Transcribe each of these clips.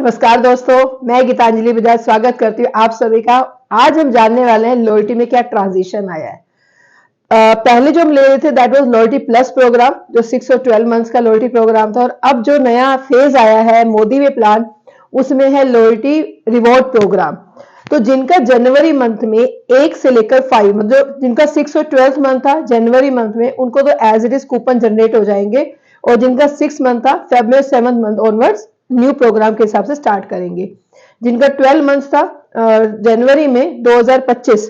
नमस्कार दोस्तों, मैं गीतांजलि बजाज स्वागत करती हूँ आप सभी का। आज हम जानने वाले हैं लॉयल्टी में क्या ट्रांजिशन आया है। पहले जो हम ले रहे थे that was loyalty plus program, जो 6 और 12 मंथ्स का लॉयल्टी प्रोग्राम था। और अब जो नया फेज आया है मोदी वे प्लान, उसमें है लॉयल्टी रिवॉर्ड प्रोग्राम। तो जिनका जनवरी मंथ में 1 से लेकर 5, मतलब जिनका 6 और 12 मंथ था जनवरी मंथ में, उनको तो as it is coupon generate हो जाएंगे। और जिनका 6 मंथ था फेब में 7th month onwards new program के हिसाब से स्टार्ट करेंगे। जिनका 12 मंथ था जनवरी में 2025,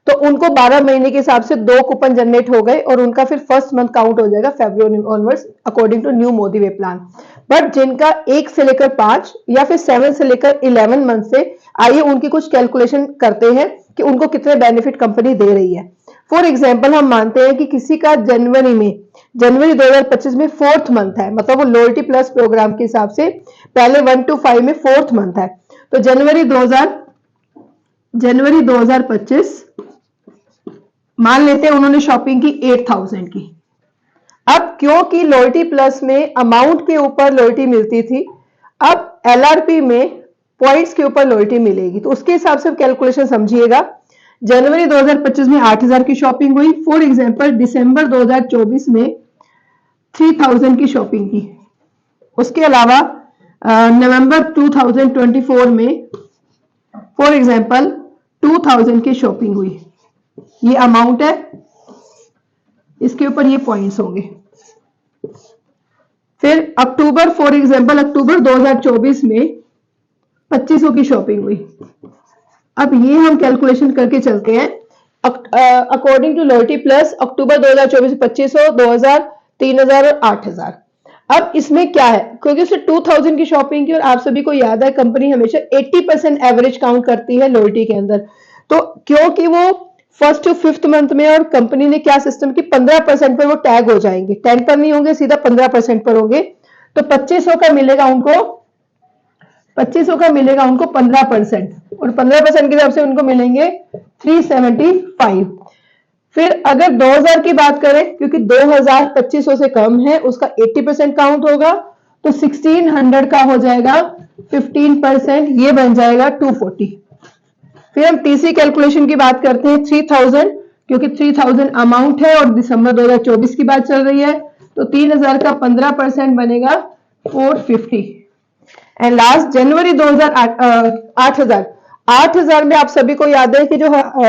तो उनको 12 महीने के हिसाब से 2 कूपन जनरेट हो गए और उनका फिर फर्स्ट मंथ काउंट हो जाएगा February onwards according to new Modi way plan. But जिनका 1 से लेकर 5 या फिर 7 से लेकर 11 मंथ से, आइए उनकी कुछ कैलकुलेशन करते हैं कि उनको कितने बेनिफिट कंपनी दे रही है। फॉर एग्जाम्पल हम मानते हैं कि किसी का जनवरी 2025 में 4th मंथ है, मतलब वो लॉयल्टी प्लस प्रोग्राम के हिसाब से पहले 1 to 5 में 4th मंथ है। तो जनवरी 2025 मान लेते हैं उन्होंने शॉपिंग की 8000 की। अब क्योंकि लॉयल्टी प्लस में अमाउंट के ऊपर लॉयल्टी मिलती थी, अब एलआरपी में पॉइंट्स के ऊपर लॉयल्टी मिलेगी। तो उसके हिसाब से कैलकुलेशन समझिएगा। जनवरी 2025 में 8000 की शॉपिंग हुई। फॉर एग्जांपल दिसंबर 2024 में 3000 की शॉपिंग की। उसके अलावा नवंबर 2024 में फॉर एग्जांपल 2000 की शॉपिंग हुई। ये अमाउंट है, इसके ऊपर ये पॉइंट्स होंगे। फिर अक्टूबर, फॉर एग्जांपल अक्टूबर 2024 में 2500 की शॉपिंग हुई। अब ये हम कैलकुलेशन करके चलते हैं according to loyalty plus. October 2024 2500, 2000, 3000 और 8000। अब इसमें क्या है, क्योंकि उसने 2000 की शॉपिंग की और आप सभी को याद है कंपनी हमेशा 80% एवरेज काउंट करती है लॉयल्टी के अंदर। तो क्योंकि वो 1st to 5th मंथ में, और कंपनी ने क्या सिस्टम की 15% पर वो टैग हो जाएंगे, 10 पर नहीं होंगे, सीधा 15% पर होंगे। तो 2500 का मिलेगा उनको 15%, और 15% के हिसाब से उनको मिलेंगे 375। फिर अगर 2000 की बात करें, क्योंकि 2000 2500 से कम है, उसका 80% काउंट होगा, तो 1600 का हो जाएगा 15%, ये बन जाएगा 240। फिर हम टीसी कैलकुलेशन की बात करते हैं 3000, क्योंकि 3000 अमाउंट है और दिसंबर 2024 की बात चल रही है, तो 3000 का 15% बनेगा 450। एंड लास्ट जनवरी 8000 में आप सभी को याद है कि जो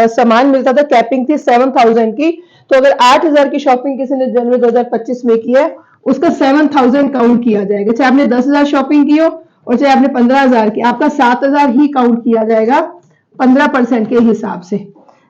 सामान मिलता था कैपिंग थी 7000 की। तो अगर 8000 की शॉपिंग किसी ने जनवरी 2025 में की है, उसका 7000 काउंट किया जाएगा। चाहे आपने 10,000 शॉपिंग की हो और चाहे आपने 15,000 की, आपका 7000 ही काउंट किया जाएगा 15% के हिसाब से।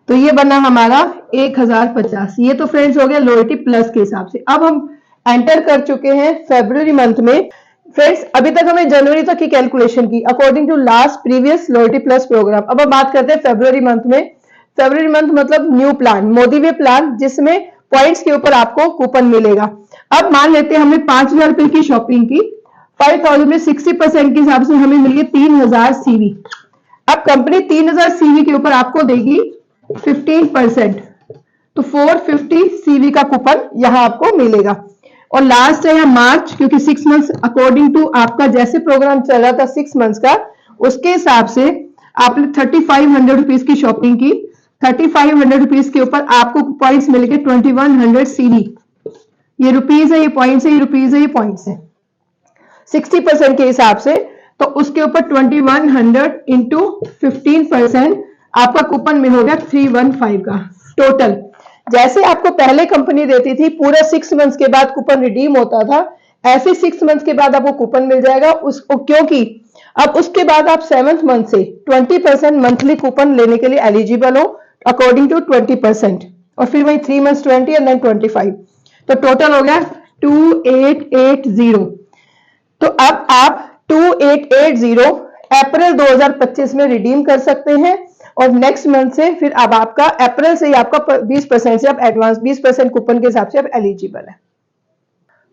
तो ये बना हमारा 1050। ये तो फ्रेंड्स हो गया लॉयल्टी प्लस के हिसाब से। अब हम एंटर कर चुके हैं फरवरी मंथ में। फ्रेंड्स अभी तक हमने जनवरी तक की कैलकुलेशन की according to last previous loyalty plus program. अब हम बात करते हैं फरवरी मंथ में। फरवरी मंथ मतलब new plan, Modi way plan, जिसमें पॉइंट्स के ऊपर आपको कूपन मिलेगा। अब मान लेते हैं हमने 5000 रुपए की शॉपिंग की, 5000 में 60% के हिसाब से हमें मिली 3000 सीवी। अब कंपनी 3000 सीवी के ऊपर आपको देगी 15%, तो 450 सीवी का कूपन यहां आपको मिलेगा। और लास्ट है मार्च, क्योंकि 6 मंथ्स अकॉर्डिंग टू आपका जैसे प्रोग्राम चल रहा था 6 मंथ्स का, उसके हिसाब से आपने 3500 रुपीज की शॉपिंग की। 3500 रुपीज के ऊपर आपको पॉइंट्स मिल गए 2100 सीवी। ये रुपीज है, ये पॉइंट्स है, ये रुपीज है, ये पॉइंट्स है 60% के हिसाब से। तो उसके ऊपर 2100 इंटू 15% आपका कूपन मिल हो गया 315 का टोटल। जैसे आपको पहले कंपनी देती थी पूरा 6 मंथ्स के बाद कूपन रिडीम होता था, ऐसे 6 मंथ्स के बाद आपको कूपन मिल जाएगा उसको, क्योंकि अब उसके बाद आप 7th मंथ से 20% मंथली कूपन लेने के लिए एलिजिबल हो अकॉर्डिंग टू 20%, और फिर वही 3 मंथ्स 20 एंड देन 25। तो टोटल हो गया 2880। तो अब आप 2880 अप्रैल 2025 में रिडीम कर सकते हैं, और नेक्स्ट मंथ से फिर अब आपका अप्रैल से ही आपका 20% से आप एडवांस 20% कूपन के हिसाब से आप एलिजिबल है।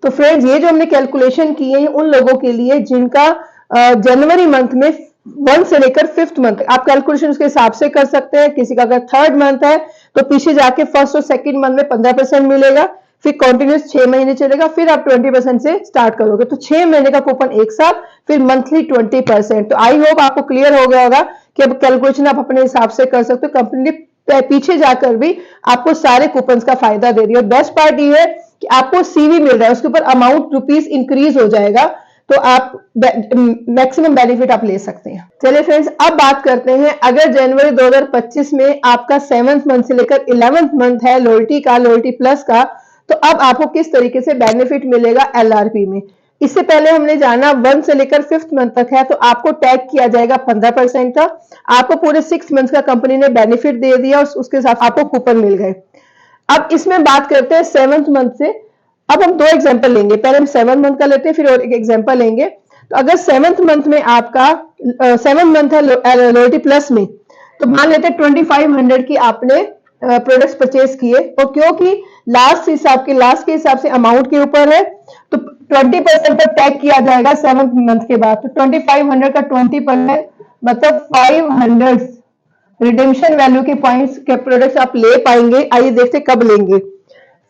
तो फ्रेंड्स ये जो हमने कैलकुलेशन की है उन लोगों के लिए जिनका जनवरी मंथ में 1 से लेकर 5th मंथ, आप कैलकुलेशन उसके हिसाब से कर सकते हैं। किसी का अगर 3rd मंथ है तो पीछे जाके 1st और 2nd मंथ में 15% मिलेगा, फिर कंटिन्यूस 6 महीने चलेगा, फिर आप 20% से स्टार्ट करोगे तो 6 महीने का कूपन एक साथ, फिर मंथली 20%। तो आई होप आपको क्लियर हो गया होगा कि अब कैलकुलेशन आप अपने हिसाब से कर सकते हो। कंपनी पीछे जाकर भी आपको सारे कूपन का फायदा दे रही है। बेस्ट पार्ट ये है कि आपको सीवी मिल रहा है, उसके ऊपर अमाउंट रुपीस इंक्रीज हो जाएगा, तो आप मैक्सिमम बेनिफिट आप ले सकते हैं। चलिए फ्रेंड्स, अब बात करते हैं अगर जनवरी 2025 में आपका 7th मंथ से लेकर 11th मंथ है लॉयल्टी का, लॉयल्टी प्लस का, तो अब आपको किस तरीके से बेनिफिट मिलेगा एलआरपी में। इससे पहले हमने जाना 1 से लेकर 5th मंथ तक है, तो आपको टैग किया जाएगा 15% का। आपको पूरे 6 मंथ का कंपनी ने बेनिफिट दे दिया और उसके साथ आपको कूपन मिल गए। अब इसमें बात करते हैं 7th मंथ से। अब हम 2 एग्जांपल लेंगे, पहले हम 7th मंथ का लेते हैं, फिर और एक एग्जांपल लेंगे। तो अगर 7th मंथ में आपका 7 मंथ है लॉयल्टी प्लस में, तो मान लेते हैं 2500 की आपने प्रोडक्ट्स परचेज किए, और क्योंकि लास्ट के हिसाब से अमाउंट के ऊपर है, तो 20% पर टैग किया जाएगा 7th मंथ के बाद। तो 2500 का 20% मतलब 500 रिडेम्पशन वैल्यू के पॉइंट्स के प्रोडक्ट्स आप ले पाएंगे। आइए देखते कब लेंगे।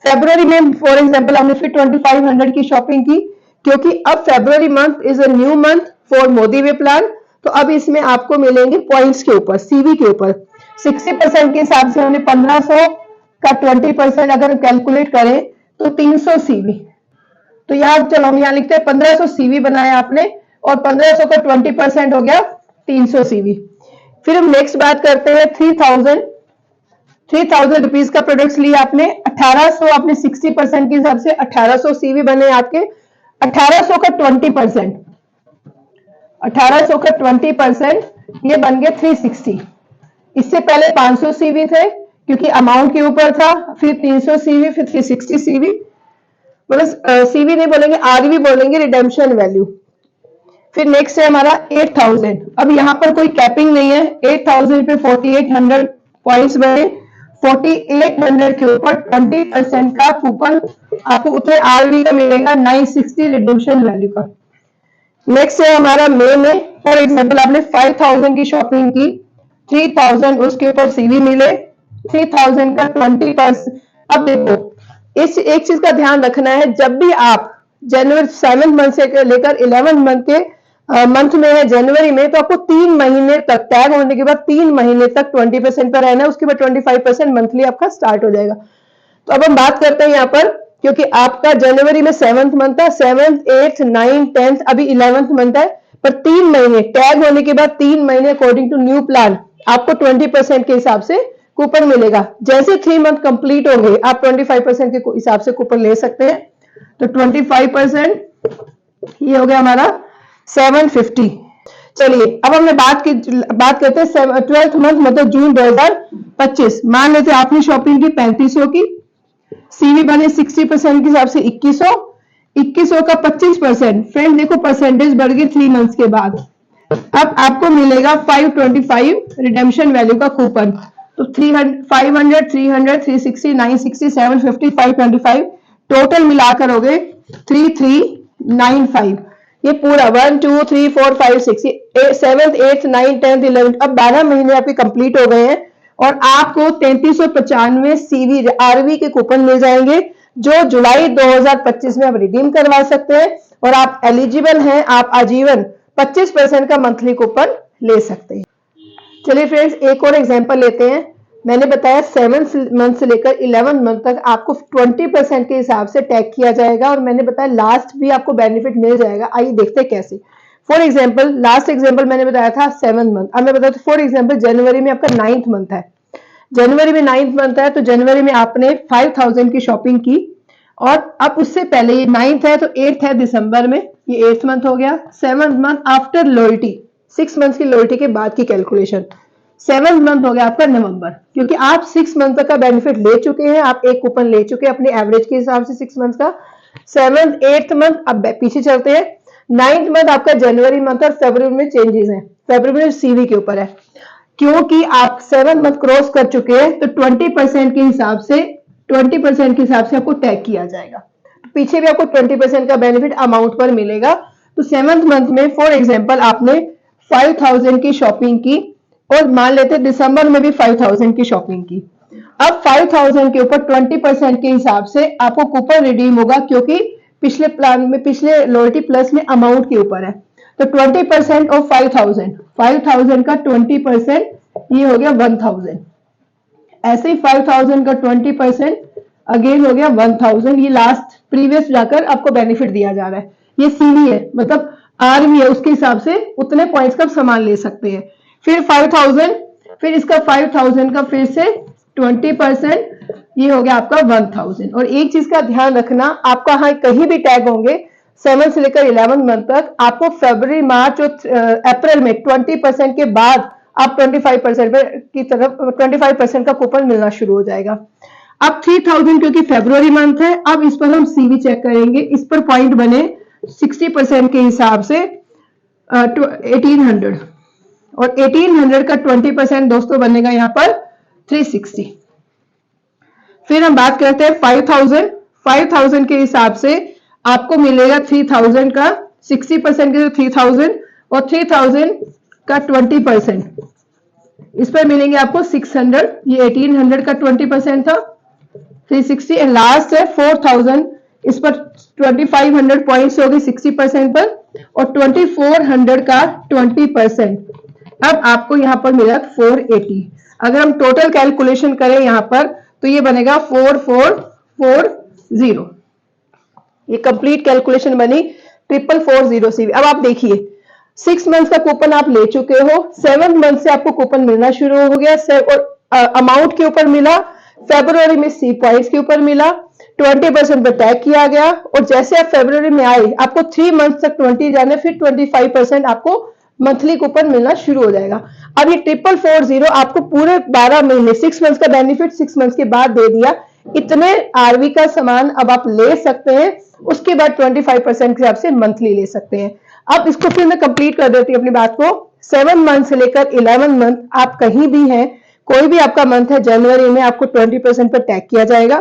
फरवरी में फॉर एग्जांपल हमने फिर 2500 की शॉपिंग की, क्योंकि अब February month is a new month for Modi way plan, तो अब इसमें आपको मिलेंगे पॉइंट्स के ऊपर, सीवी के ऊपर। 60% के हिसाब से हमने 1500 का 20% अगर हम कैलकुलेट करें तो 300 सीवी। तो यहाँ चलो हम यहाँ लिखते हैं 1500 सीवी बनाया आपने, और 1500 का 20% हो गया 300 सीवी। फिर हम नेक्स्ट बात करते हैं 3000 रुपीज का प्रोडक्ट्स लिए आपने, 1800 आपने 60% के हिसाब से 1800 सीवी बने आपके। 1800 का 20%, 1800 का 20% ये बन गए 360। इससे पहले 500 सीवी थे क्योंकि अमाउंट के ऊपर था, फिर 300 सीवी, फिर 360 सीवी। मतलब सीवी नहीं बोलेंगे, आरवी बोलेंगे, रिडेम्पशन वैल्यू। फिर नेक्स्ट है हमारा 8000। अब यहां पर कोई कैपिंग नहीं है, 8000 पे 4800 पॉइंट्स बने, 4800 के ऊपर 20% का कूपन आपको उतने आरवी का मिलेगा 960 रिडेम्पशन वैल्यू का। नेक्स्ट है हमारा मई में, फॉर एग्जांपल आपने 5000 की शॉपिंग की, 3000 उसके ऊपर सीवी मिले, 3000 का 20%। अब देखो इस एक चीज का ध्यान रखना है, जब भी आप जनवरी 7 मंथ से लेकर 11 मंथ के मंथ में है जनवरी में, तो आपको 3 महीने तक टैग होने के बाद 3 महीने तक 20% पर रहना है, उसके बाद 25% मंथली आपका स्टार्ट हो जाएगा। तो अब हम बात करते हैं यहाँ पर, क्योंकि आपका जनवरी में 7th मंथ था, 7th 8th 9th 10th अभी 11th मंथ है, पर 3 महीने टैग होने के बाद 3 महीने अकॉर्डिंग टू न्यू प्लान आपको 20% के हिसाब से कूपन मिलेगा। जैसे 3 मंथ कंप्लीट हो गए आप 25% के हिसाब से कूपन ले सकते हैं। तो 25% ये हो गया हमारा 750। चलिए अब हमने बात करते हैं 12th मंथ मतलब जून 2025। मान लेते आपने शॉपिंग की 3500 की, सीवी बने 60% के हिसाब से 2100 का 25%। फ्रेंड देखो परसेंटेज बढ़ गई 3 मंथ्स के बाद। अब आपको मिलेगा 525 रिडेम्पशन वैल्यू का कूपन। तो 500 300 360 960 750 525 टोटल मिलाकर हो गए 3395। ये पूरा 1 2 3 4 5 6 7th 8th 9th 10th 11th अब 12 महीने आपके कंप्लीट हो गए हैं, और आपको 3395 सीवी आरवी के कूपन मिल जाएंगे, जो जुलाई 2025 में आप रिडीम करवा सकते हैं, और आप एलिजिबल हैं, आप आजीवन 25% का मंथली कूपन ले सकते हैं। चलिए फ्रेंड्स एक और एग्जांपल लेते हैं। मैंने बताया 7th मंथ से लेकर 11th मंथ तक आपको 20% के हिसाब से टैग किया जाएगा, और मैंने बताया लास्ट भी आपको बेनिफिट मिल जाएगा। आइए देखते हैं कैसे। फॉर एग्जांपल लास्ट एग्जांपल मैंने बताया था 7th मंथ, अब मैं बताता हूं फॉर एग्जांपल जनवरी में आपका 9th मंथ है, जनवरी में 9th मंथ है, तो जनवरी में आपने 5000 की शॉपिंग की, और अब उससे पहले ये 9th है तो 8th है दिसंबर में, ये 8th मंथ हो गया। 7th month after loyalty, 6 month की लॉयल्टी के बाद की कैलकुलेशन, 7th मंथ हो गया आपका नवंबर, क्योंकि आप 6 मंथ तक का बेनिफिट ले चुके हैं, आप एक कूपन ले चुके हैं अपने एवरेज के हिसाब से 6 मंथ का। 7th 8th मंथ अब पीछे चलते हैं, 9th मंथ आपका जनवरी मंथ, और फरवरी में चेंजेस हैं, फरवरी में सीवी के ऊपर है, क्योंकि आप 7th मंथ क्रॉस कर चुके हैं, तो 20% के हिसाब से आपको टैग किया जाएगा। तो पीछे भी आपको 20% का बेनिफिट अमाउंट पर मिलेगा। तो 7th मंथ में फॉर एग्जांपल आपने 5000 की शॉपिंग की, और मान लेते दिसंबर में भी 5000 की शॉपिंग की, अब 5000 के ऊपर 20% के हिसाब से आपको कूपन रिडीम होगा, क्योंकि पिछले प्लान में, पिछले लॉयल्टी प्लस में अमाउंट के ऊपर है। तो 20% ऑफ 5000 का 20% ये हो गया 1000। ऐसे ही 5000 का 20% अगेन हो गया 1000। ये लास्ट प्रीवियस जाकर आपको बेनिफिट दिया जा रहा है। ये सीवी है, मतलब आर्मी है, उसके हिसाब से उतने पॉइंट्स का सामान ले सकते हैं। फिर 5000, फिर इसका 5000 का फिर से 20%, ये हो गया आपका 1000। और एक चीज का ध्यान रखना, आपका हाँ कहीं भी टैग होंगे 7 से लेकर 11 मंथ तक, आपको फरवरी, मार्च और अप्रैल में 20% के बाद आप 25% की तरफ 25% का कूपन मिलना शुरू हो जाएगा। अब 3000 क्योंकि फरवरी मंथ है, अब इस पर हम सीवी चेक करेंगे। इस पर पॉइंट बने 60% के हिसाब से 1800, और 1800 का 20% दोस्तों बनेगा यहाँ पर 360। फिर हम बात करते हैं 5000 के हिसाब से आपको मिलेगा 3000 का 60% के 3000, और 3000 का 20% इस पर मिलेंगे आपको 600। ये 1800 का 20% था, 360। एंड लास्ट है 4000, इस पर 2500 पॉइंट्स हो गए 60% पर, और 2400 का 20%। अब आपको यहां पर मिला 480। अगर हम टोटल कैलकुलेशन करें यहां पर, तो ये बनेगा 4440। ये कंप्लीट कैलकुलेशन बनी 4440 सीवी। अब आप देखिए 6 मंथ का कूपन आप ले चुके हो, 7 मंथ से आपको कूपन मिलना शुरू हो गया, और अमाउंट के ऊपर मिला, फरवरी में सी पॉइंट्स के ऊपर मिला, 20% पे टैग किया गया, और जैसे आप फरवरी में आए आपको 3 मंथ तक 20 जाने, फिर 25% आपको मंथली कूपन मिलना शुरू हो जाएगा। अब ये 4440 आपको पूरे 12 महीने 6 मंथ का बेनिफिट 6 मंथ के बाद दे दिया। इतने आरवी का सामान अब आप ले सकते हैं, उसके बाद 25% के हिसाब से मंथली ले सकते हैं। अब इसको फिर मैं कंप्लीट कर देती हूँ अपनी बात को। 7 मंथ से लेकर 11 मंथ आप कहीं भी हैं, कोई भी आपका मंथ है, जनवरी में आपको 20% पर टैग किया जाएगा।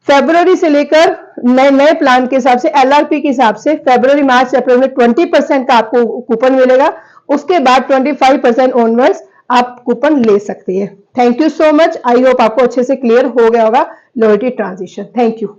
फरवरी से लेकर नए प्लान के हिसाब से, एलआरपी के हिसाब से फरवरी, मार्च, अप्रैल में 20% का आपको कूपन मिलेगा। उसके बाद 25% ऑनवर्ड्स आप कूपन ले सकते हैं। Thank you so much. I hope आपको अच्छे से क्लियर हो गया होगा लॉयल्टी ट्रांजिशन। Thank you.